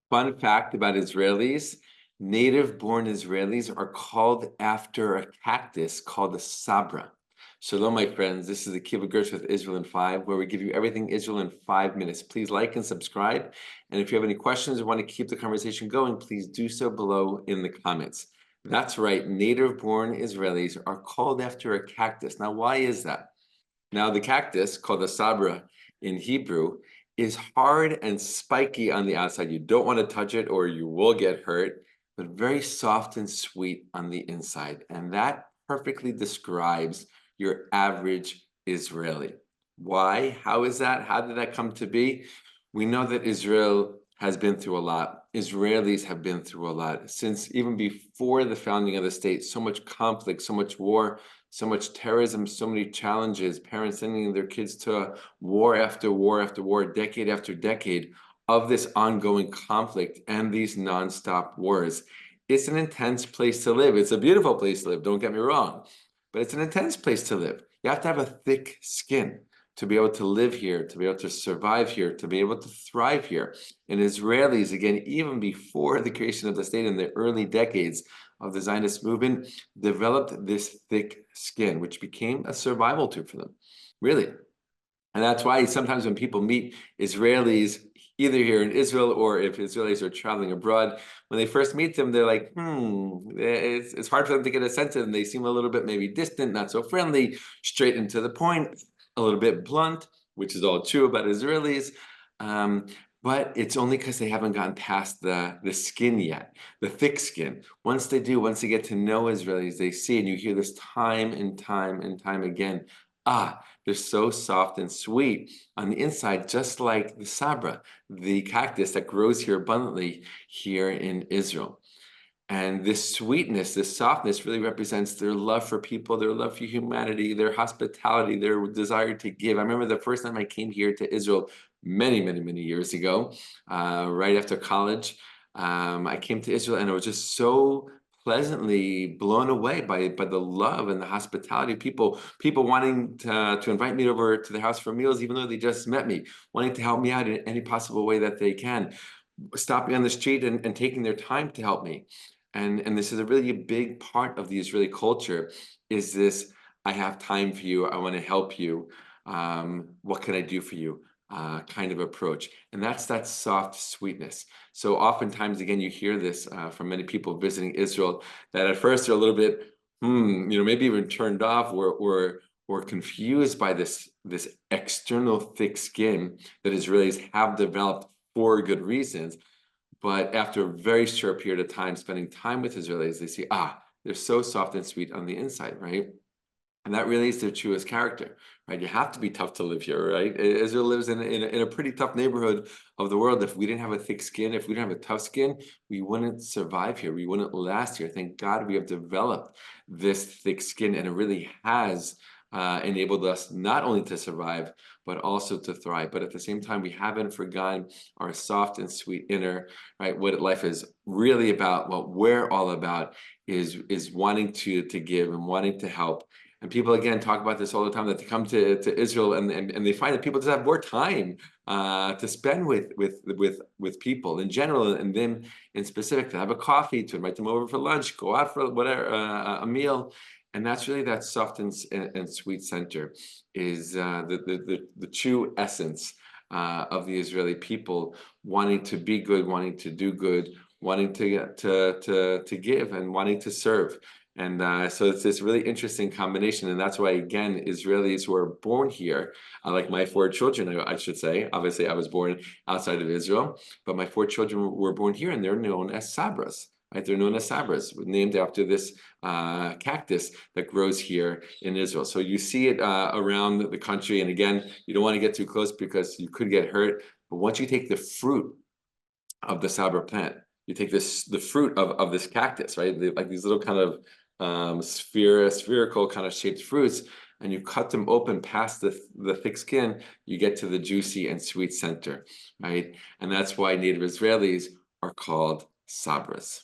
Fun fact about Israelis, native-born Israelis are called after a cactus called the Sabra. Shalom, my friends. This is the Kiva Gersh with Israel in 5, where we give you everything Israel in 5 minutes. Please like and subscribe. And if you have any questions or want to keep the conversation going, please do so below in the comments. That's right, native-born Israelis are called after a cactus. Now, why is that? Now, the cactus, called the Sabra in Hebrew, is hard and spiky on the outside. You don't want to touch it or you will get hurt, but very soft and sweet on the inside. And that perfectly describes your average Israeli. Why? How is that? How did that come to be? We know that Israel has been through a lot. Israelis have been through a lot. Since even before the founding of the state, so much conflict, so much war, so much terrorism, so many challenges, parents sending their kids to war after war after war, decade after decade of this ongoing conflict and these nonstop wars. It's an intense place to live. It's a beautiful place to live, don't get me wrong, but it's an intense place to live. You have to have a thick skin to be able to live here, to be able to survive here, to be able to thrive here. And Israelis, again, even before the creation of the state in the early decades of the Zionist movement, developed this thick skin, which became a survival tool for them, really. And that's why sometimes when people meet Israelis, either here in Israel or if Israelis are traveling abroad, when they first meet them, they're like, it's hard for them to get a sense of them. They seem a little bit maybe distant, not so friendly, straight and to the point, a little bit blunt, which is all true about Israelis. But it's only because they haven't gotten past the skin yet, the thick skin. Once they do, once they get to know Israelis, they see, and you hear this time and time and time again, they're so soft and sweet on the inside, just like the Sabra, the cactus that grows here abundantly here in Israel. And this sweetness, this softness really represents their love for people, their love for humanity, their hospitality, their desire to give. I remember the first time I came here to Israel many, many, many years ago, right after college. I came to Israel and I was just so pleasantly blown away by the love and the hospitality of people wanting to invite me over to their house for meals, even though they just met me, wanting to help me out in any possible way that they can, stopping on the street and taking their time to help me. And this is a really big part of the Israeli culture, is this, I have time for you, I want to help you, what can I do for you, kind of approach. And that's that soft sweetness. So oftentimes, again, you hear this from many people visiting Israel, that at first they're a little bit, maybe even turned off or confused by this external thick skin that Israelis have developed for good reasons. But after a very short period of time, spending time with Israelis, they see, they're so soft and sweet on the inside, right? And that really is their truest character, right? You have to be tough to live here, right? Israel lives in a pretty tough neighborhood of the world. If we didn't have a thick skin, if we didn't have a tough skin, we wouldn't survive here. We wouldn't last here. Thank God we have developed this thick skin, and it really has enabled us not only to survive, but also to thrive. But at the same time, we haven't forgotten our soft and sweet inner, right? What life is really about, what we're all about, is wanting to give and wanting to help. And people again talk about this all the time, that they come to Israel and they find that people just have more time to spend with people in general, and them in specific, to have a coffee, to invite them over for lunch, go out for whatever, a meal. And that's really that soft and sweet center, is the true essence of the Israeli people, wanting to be good, wanting to do good, wanting to give, and wanting to serve. And so it's this really interesting combination. And that's why, again, Israelis who are born here, like my 4 children, I should say, obviously I was born outside of Israel, but my 4 children were born here, and they're known as Sabras. Right? They're known as Sabras, named after this cactus that grows here in Israel. So you see it around the country. And again, you don't want to get too close because you could get hurt. But once you take the fruit of the Sabra plant, you take the fruit of this cactus, right? Like these little kind of spherical kind of shaped fruits, and you cut them open past the thick skin, you get to the juicy and sweet center, right? And that's why native Israelis are called Sabras.